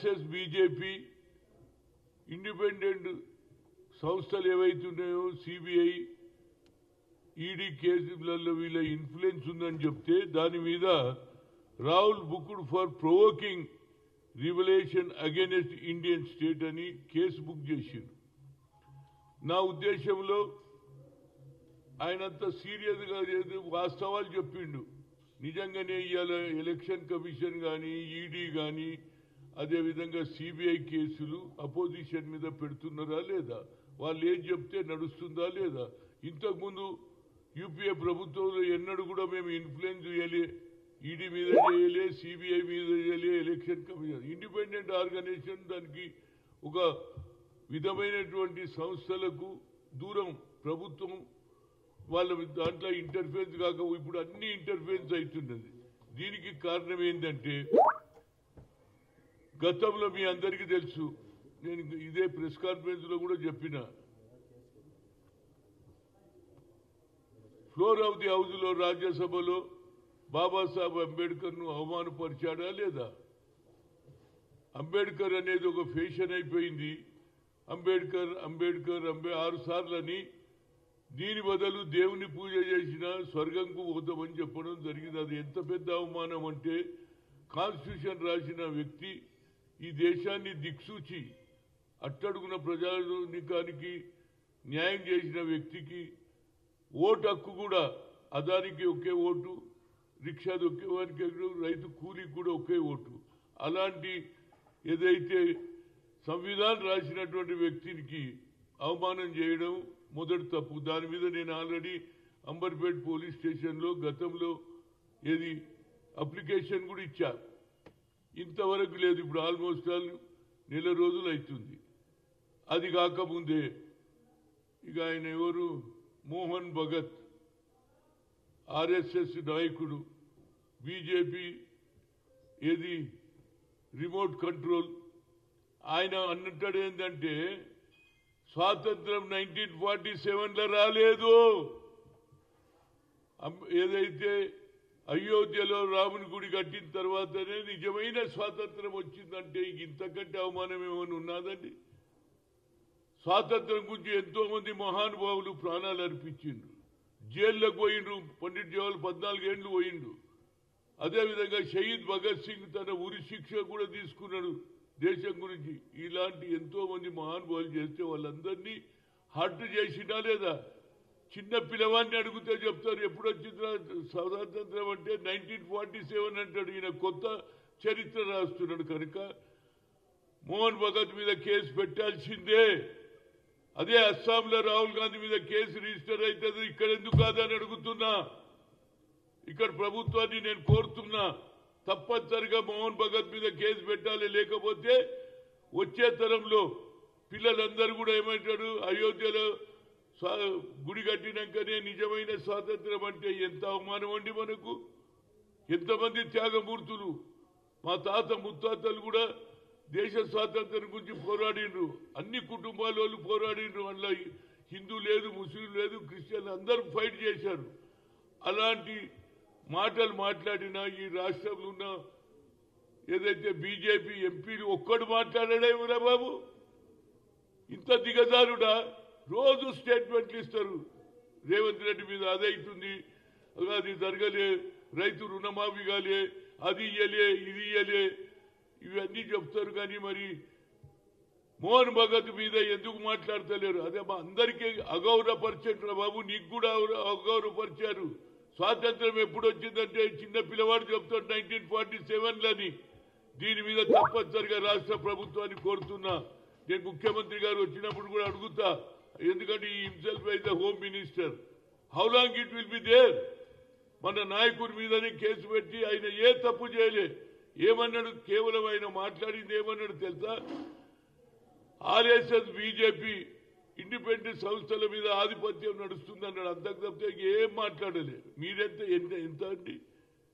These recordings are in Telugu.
బీజేపీ ఇండిపెండెంట్ సంస్థలు ఏవైతున్నాయో సిబిఐ ఈడీ కేసులలో వీళ్ళ ఇన్ఫ్లుయెన్స్ ఉందని చెప్తే దాని మీద Rahul booked for provoking revolution against Indian state అని కేసు బుక్ చేసిండు. నా ఉద్దేశంలో ఆయనంత సీరియస్గా లేదు, వాస్తవాలు చెప్పిండు. నిజంగానే ఇవాళ ఎలక్షన్ కమిషన్ కానీ ఈడీ కానీ అదేవిధంగా సిబిఐ కేసులు అపోజిషన్ మీద పెడుతున్నారా లేదా, వాళ్ళు ఏం చెప్తే నడుస్తుందా లేదా. ఇంతకుముందు యూపీఏ ప్రభుత్వంలో ఎన్నడూ కూడా మేము ఇన్ఫ్లుయెన్స్ చేయలే, ఈడీ మీద చేయలే, సిబిఐ మీద చేయలే, ఎలక్షన్ కమిషన్ ఇండిపెండెంట్ ఆర్గనైజేషన్, దానికి ఒక విధమైనటువంటి సంస్థలకు దూరం ప్రభుత్వం వాళ్ళ దాంట్లో ఇంటర్ఫరెన్స్ కాక ఇప్పుడు అన్ని ఇంటర్ఫరెన్స్ అవుతున్నది. దీనికి కారణం ఏంటంటే గతంలో మీ అందరికీ తెలుసు, నేను ఇదే ప్రెస్ కాన్ఫరెన్స్ లో కూడా చెప్పిన, ఫ్లోర్ ఆఫ్ ది హౌస్ లో రాజ్యసభలో బాబాసాహెబ్ అంబేద్కర్ ను అవమానపరిచాడా లేదా. అంబేద్కర్ అనేది ఒక ఫ్యాషన్ అయిపోయింది. అంబేద్కర్ అంబేద్కర్ 6 సార్లని, దీని బదులు దేవుని పూజ చేసిన స్వర్గంకు పోతామని చెప్పడం జరిగింది. అది ఎంత పెద్ద అవమానం అంటే, కాన్స్టిట్యూషన్ రాసిన వ్యక్తి, ఈ దేశాన్ని దిక్సూచి అట్టడుగున ప్రజానికానికి న్యాయం చేసిన వ్యక్తికి ఓటు హక్కు కూడా, అదానికి ఒకే ఓటు, రిక్షా దొక్కేవానికి, రైతు కూలీకి కూడా ఒకే ఓటు, అలాంటి ఏదైతే సంవిధానం రాసినటువంటి వ్యక్తికి అవమానం చేయడం మొదటి తప్పు. దాని మీద నేను ఆల్రెడీ అంబర్పేట్ పోలీస్ స్టేషన్లో గతంలో ఏది అప్లికేషన్ కూడా ఇచ్చా. ఇంతవరకు లేదు. ఇప్పుడు ఆల్మోస్ట్ నెల రోజులు అవుతుంది. అది కాకముందే ఇక ఆయన ఎవరు, మోహన్ భగత్, ఆర్ఎస్ఎస్ నాయకుడు, బీజేపీ ఏది రిమోట్ కంట్రోల్, ఆయన అన్నట్టు ఏంటంటే స్వాతంత్రం 1947లో రాలేదు. ఏదైతే అయోధ్యలో రాముని గుడి కట్టిన తర్వాతనే నిజమైన స్వాతంత్రం వచ్చిందంటే ఇంతకంటే అవమానం ఏమైనా ఉన్నదండి. స్వాతంత్రం గురించి ఎంతో మంది మహానుభావులు ప్రాణాలు అర్పించిండ్రు, జైల్లోకి పోయిండ్రు. పండిట్ జవహర్లాల్ 14 ఏళ్లు పోయిండు. అదేవిధంగా షహీద్ భగత్ సింగ్ తన ఉరి శిక్ష కూడా తీసుకున్నాడు దేశం గురించి. ఇలాంటి ఎంతో మంది మహానుభావులు చేస్తే వాళ్ళందరినీ హర్ట్ చేసినా లేదా. చిన్న పిల్లవాడిని అడిగితే చెప్తారు ఎప్పుడు వచ్చిందా స్వాతంత్రం అంటే 1947 అంటాడు. ఈయన కొత్త చరిత్ర రాస్తున్నాడు. కనుక మోహన్ భగత్ మీద కేసు పెట్టాల్సిందే. అదే అస్సాంలో రాహుల్ గాంధీ మీద కేసు రిజిస్టర్ అవుతుంది, ఇక్కడ ఎందుకు కాదని అడుగుతున్నా. ఇక్కడ ప్రభుత్వాన్ని నేను కోరుతున్నా, తప్పనిసరిగా మోహన్ భగత్ మీద కేసు పెట్టాలి. లేకపోతే వచ్చే తరంలో పిల్లలందరూ కూడా ఏమంటాడు, అయోధ్యలో గుడి కట్టినాకనే నిజమైన స్వాతంత్రం అంటే ఎంత అవమానం అండి మనకు. ఎంతమంది త్యాగమూర్తులు, మా తాత ముత్తాతలు కూడా దేశ స్వాతంత్రం గురించి పోరాడిండ్రు. అన్ని కుటుంబాల వాళ్ళు పోరాడిండ్రు. అందులో హిందూ లేదు, ముస్లిం లేదు, క్రిస్టియన్ అందరూ ఫైట్ చేశారు. అలాంటి మాటలు మాట్లాడినా ఈ రాష్ట్రంలో ఉన్న ఏదైతే బీజేపీ ఎంపీలు ఒక్కడు మాట్లాడాడేమిరా బాబు. ఇంత దిగజారుడా. రోజు స్టేట్మెంట్లు ఇస్తారు రేవంత్ రెడ్డి మీద, అదైతుంది అది జరగలే, రైతు రుణమాఫీ కాలే, అది ఇయ్యలే, ఇది ఇయ్యలే, ఇవన్నీ చెప్తారు. కానీ మరి మోహన్ భగత్ మీద ఎందుకు మాట్లాడతలేరు. అదే మా అందరికీ అగౌరవపరిచారు బాబు, నీకు కూడా అగౌరవపరిచారు. స్వాతంత్రం ఎప్పుడు వచ్చిందంటే చిన్న పిల్లవాడు చెప్తాడు 1947లని. దీని మీద తప్పనిసరిగా రాష్ట్ర ప్రభుత్వాన్ని కోరుతున్నా. నేను ముఖ్యమంత్రి గారు వచ్చినప్పుడు కూడా అడుగుతా, ఎందుకంటే ఈ హిమ్సెల్ఫ్ అయితే home minister, how long it will be there. మన నాయకుడి మీదనే కేసు పెట్టి ఆయన ఏ తప్పు చేయలే. ఏమన్నాడు, కేవలం ఆయన మాట్లాడింది ఏమన్నాడు తెలుసా, ఆర్ఎస్ఎస్ బీజేపీ ఇండిపెండెంట్ సంస్థల మీద ఆధిపత్యం నడుస్తుందన్నాడు. అంతకు తప్పితే ఏం మాట్లాడలే. మీరెంత ఎంత అండి.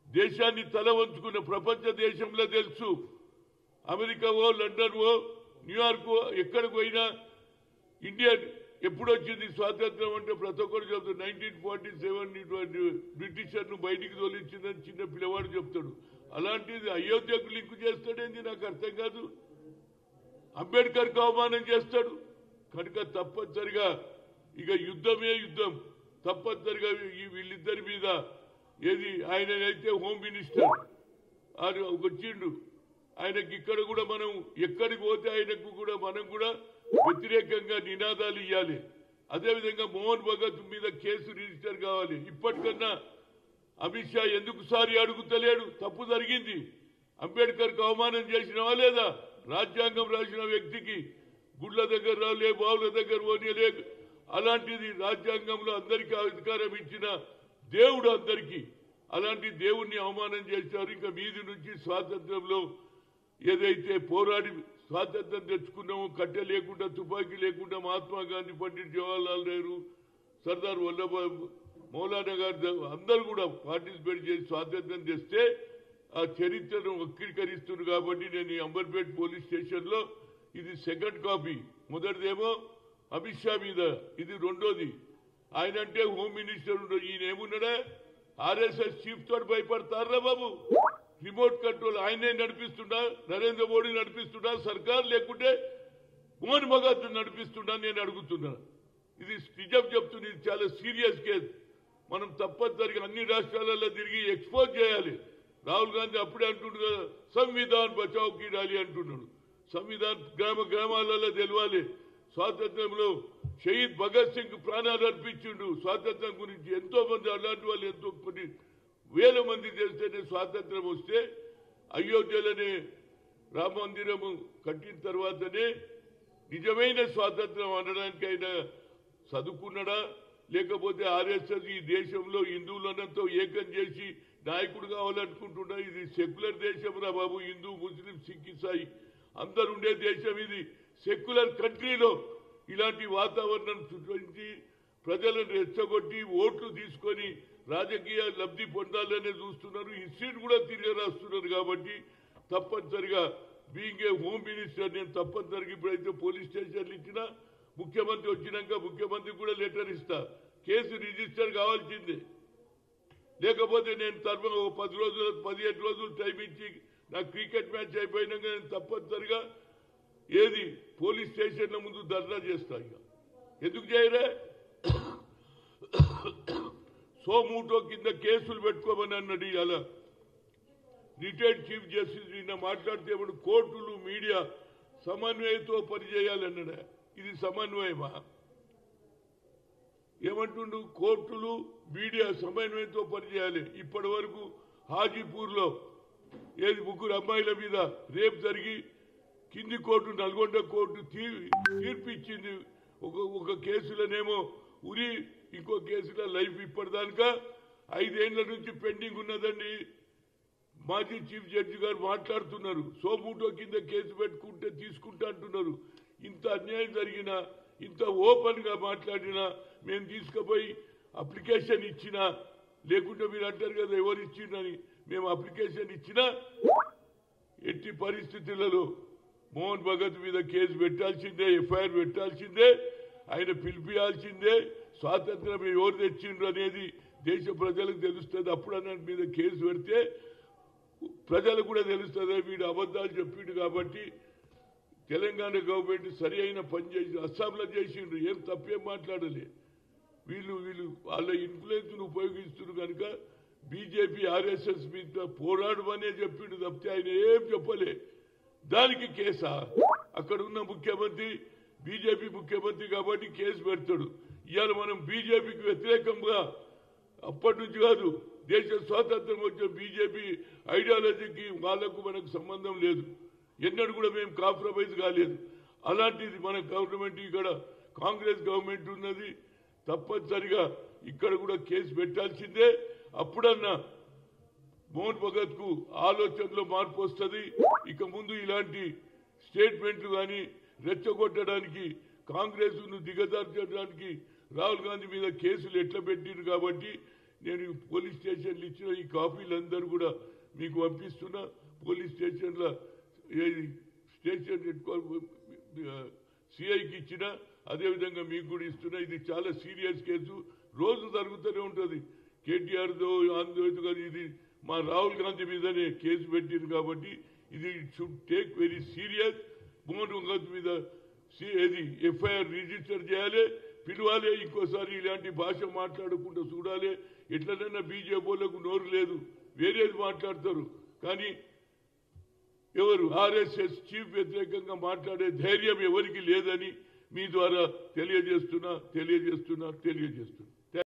దేశాన్ని తల వంచుకున్న ప్రపంచ దేశంలో తెలుసు, అమెరికావో లండన్వో న్యూయార్కో ఎక్కడికి పోయినా ఇండియా ఎప్పుడు వచ్చింది స్వాతంత్రం అంటే ప్రతి ఒక్కరు చెప్తాడు 1947 బ్రిటిషర్ను బయటికి తోలించిందని చిన్న పిల్లవాడు చెప్తాడు. అలాంటిది అయోధ్యకు లింక్ చేస్తాడేంది నాకు అర్థం కాదు. అంబేద్కర్కి అవమానం చేస్తాడు కనుక తప్పనిసరిగా ఇక యుద్ధమే యుద్ధం తప్పనిసరిగా వీళ్ళిద్దరి మీద ఏది ఆయనైతే హోమ్ మినిస్టర్ ఆయన వచ్చిండు ఆయనకి ఇక్కడ కూడా మనం ఎక్కడికి పోతే ఆయనకు కూడా మనం కూడా వ్యతిరేకంగా నినాదాలు ఇవ్వాలి అదేవిధంగా మోహన్ భగత్ మీద కేసు రిజిస్టర్ కావాలి ఇప్పటికన్నా అమిత్ షా ఎందుకు సారి అడుగుతలేడు తప్పు జరిగింది అంబేద్కర్కి అవమానం చేసినవా లేదా రాజ్యాంగం రాసిన వ్యక్తికి గుళ్ళ దగ్గర రాలే బావుల దగ్గర పోనీలే అలాంటిది రాజ్యాంగంలో అందరికీ అధికారం ఇచ్చిన దేవుడు అందరికీ అలాంటి దేవుణ్ణి అవమానం చేశారు ఇంకా మీది నుంచి స్వాతంత్రంలో ఏదైతే పోరాడి స్వాతంత్రం తెచ్చుకున్నామో కట్టె లేకుండా తుపాకీ లేకుండా మహాత్మా గాంధీ పండిట్ జవహర్లాల్ నెహ్రూ సర్దార్ వల్లభాయ్ మౌలానా గారు అందరూ కూడా పార్టిసిపేట్ చేసి స్వాతంత్రం తెస్తే ఆ చరిత్రను వక్రీకరిస్తున్నారు కాబట్టి నేను అంబర్పేట్ పోలీస్ స్టేషన్లో ఇది సెకండ్ కాపీ మొదటిదేమో అమిత్ షా మీద ఇది రెండోది ఆయన అంటే హోమ్ మినిస్టర్ ఉండదు ఈయన ఏమున్నాడా ఆర్ఎస్ఎస్ చీఫ్ తోటి భయపడతారా బాబు రిమోట్ కంట్రోల్ ఆయనే నడిపిస్తుండా నరేంద్ర మోడీ నడిపిస్తుండా సర్కార్ లేకుంటే మోహన్ భగత్ నడిపిస్తుండా నేను అడుగుతున్నా ఇది నిజం చెప్తుంది ఇది చాలా సీరియస్ కేసు మనం తప్పనిసరిగా అన్ని రాష్ట్రాలలో తిరిగి ఎక్స్పోజ్ చేయాలి రాహుల్ గాంధీ అప్పుడే అంటుండు కదా సంవిధాన్ బచావ్ కి డాలి అంటున్నాడు సంవిధాన్ గ్రామాలలో తెలవాలి స్వాతంత్రంలో షహీద్ భగత్ సింగ్ ప్రాణాలు అర్పించిండు స్వాతంత్రం గురించి ఎంతో మంది అలాంటి వాళ్ళు ఎంతో కొన్ని వేల మంది తెలిస్తేనే స్వాతంత్రం వస్తే అయోధ్యలోనే రామ మందిరము కట్టిన తర్వాతనే నిజమైన స్వాతంత్రం అనడానికి ఆయన చదువుకున్నాడా లేకపోతే ఆర్ఎస్ఎస్ ఈ దేశంలో హిందువులనంతో ఏకం చేసి నాయకుడు కావాలనుకుంటున్నా ఇది సెక్యులర్ దేశం రా బాబు హిందూ ముస్లిం సిక్ ఇసాయి అందరు ఉండే దేశం ఇది సెక్యులర్ కంట్రీలో ఇలాంటి వాతావరణం సృష్టించి ప్రజలను రెచ్చగొట్టి ఓట్లు తీసుకొని రాజకీయ లబ్ధి పొందాలనే చూస్తున్నారు హిస్టరీని కూడా తిరిగి రాస్తున్నారు కాబట్టి తప్పనిసరిగా బీయింగ్ ఏ హోమ్ మినిస్టర్ నేను తప్పనిసరిగా ఇప్పుడైతే పోలీస్ స్టేషన్లు ఇచ్చినా ముఖ్యమంత్రి వచ్చినాక ముఖ్యమంత్రి కూడా లెటర్ ఇస్తా కేసు రిజిస్టర్ కావాల్సిందే లేకపోతే నేను తరఫున 10 రోజులు 15 రోజులు టైం ఇచ్చి నా క్రికెట్ మ్యాచ్ అయిపోయినాక నేను తప్పనిసరిగా ఏది పోలీస్ స్టేషన్ల ముందు ధర్నా చేస్తా ఇక ఎందుకు చేయరే సోమూటో కింద కేసులు పెట్టుకోమని అన్నాడు అలా రిటైర్డ్ చీఫ్ జస్టిస్ నిన్న మాట్లాడితే కోర్టులు మీడియా సమన్వయంతో పనిచేయాలన్నాడా ఇది సమన్వయమా ఏమంటుండు కోర్టులు మీడియా సమన్వయంతో పనిచేయాలి ఇప్పటి వరకు హాజీపూర్లో ఏది 3 అమ్మాయిల మీద రేప్ జరిగి కింది కోర్టు నల్గొండ కోర్టు తీర్పు ఇచ్చింది ఒక కేసులోనేమో ఉరి ఇంకో కేసులో లైఫ్ ఇప్పటిదాకా 5 ఏళ్ల నుంచి పెండింగ్ ఉన్నదండి మాజీ చీఫ్ జడ్జి గారు మాట్లాడుతున్నారు సోమూటో కింద కేసు పెట్టుకుంటే తీసుకుంటా అంటున్నారు ఇంత అన్యాయం జరిగినా ఇంత ఓపెన్ గా మాట్లాడినా మేము తీసుకుపోయి అప్లికేషన్ ఇచ్చినా లేకుంటే మీరు అంటారు కదా ఎవరు ఇచ్చిండని మేము అప్లికేషన్ ఇచ్చినా ఎట్టి పరిస్థితులలో మోహన్ భగత్ మీద కేసు పెట్టాల్సిందే ఎఫ్ఐఆర్ పెట్టాల్సిందే ఆయన పిలిపియాల్సిందే స్వాతంత్రం ఎవరు తెచ్చిండ్రు అనేది దేశ ప్రజలకు తెలుస్తుంది అప్పుడు అన్నట్టు మీద కేసు పెడితే ప్రజలకు కూడా తెలుస్తుంది వీడు అబద్ధాలు చెప్పిండు కాబట్టి తెలంగాణ గవర్నమెంట్ సరి అయిన పని చేసి అస్సాంలో చేసిండ్రు ఏం తప్పేం మాట్లాడలే వీళ్ళు వాళ్ళ ఇన్ఫ్లుయెన్స్ ఉపయోగిస్తున్నారు కనుక బీజేపీ ఆర్ఎస్ఎస్ మీద పోరాడమనే చెప్పిండు తప్పితే ఆయన ఏం చెప్పలే దానికి కేసా అక్కడ ఉన్న ముఖ్యమంత్రి బీజేపీ ముఖ్యమంత్రి కాబట్టి కేసు పెడతాడు ఇవాళ మనం బీజేపీకి వ్యతిరేకంగా అప్పటి నుంచి కాదు దేశ స్వాతంత్రం వచ్చిన బీజేపీ ఐడియాలజీకి వాళ్లకు మనకు సంబంధం లేదు ఎన్నడూ కూడా మేము కాంప్రమైజ్ కాలేదు అలాంటిది మన గవర్నమెంట్ ఇక్కడ కాంగ్రెస్ గవర్నమెంట్ ఉన్నది తప్పనిసరిగా ఇక్కడ కూడా కేసు పెట్టాల్సిందే అప్పుడన్నా మోహన్ భగత్ కు ఆలోచనలో మార్పు వస్తుంది ఇక ముందు ఇలాంటి స్టేట్మెంట్లు కానీ రెచ్చగొట్టడానికి కాంగ్రెస్ ను దిగజార్చడానికి రాహుల్ గాంధీ మీద కేసులు ఎట్లా పెట్టిండ్రు కాబట్టి నేను పోలీస్ స్టేషన్లు ఇచ్చిన ఈ కాపీలందరూ కూడా మీకు పంపిస్తున్నా పోలీస్ స్టేషన్ల స్టేషన్ సిఐకి ఇచ్చిన అదేవిధంగా మీకు కూడా ఇస్తున్నా ఇది చాలా సీరియస్ కేసు రోజు జరుగుతూనే ఉంటుంది కేటీఆర్తో ఆంధ్రతో కానీ ఇది మా రాహుల్ గాంధీ మీదనే కేసు పెట్టింది కాబట్టి ఇది should take very serious phone మీద ఏది ఎఫ్ఐఆర్ రిజిస్టర్ చేయాలి, పిలవాలి, ఇంకోసారి ఇలాంటి భాష మాట్లాడకుండా చూడాలి. ఎట్లనైనా బీజేపీ వాళ్ళకు నోరు లేదు, వేరేది మాట్లాడతారు. కానీ ఎవరు ఆర్ఎస్ఎస్ చీఫ్ వ్యతిరేకంగా మాట్లాడే ధైర్యం ఎవరికి లేదని మీ ద్వారా తెలియజేస్తున్నా.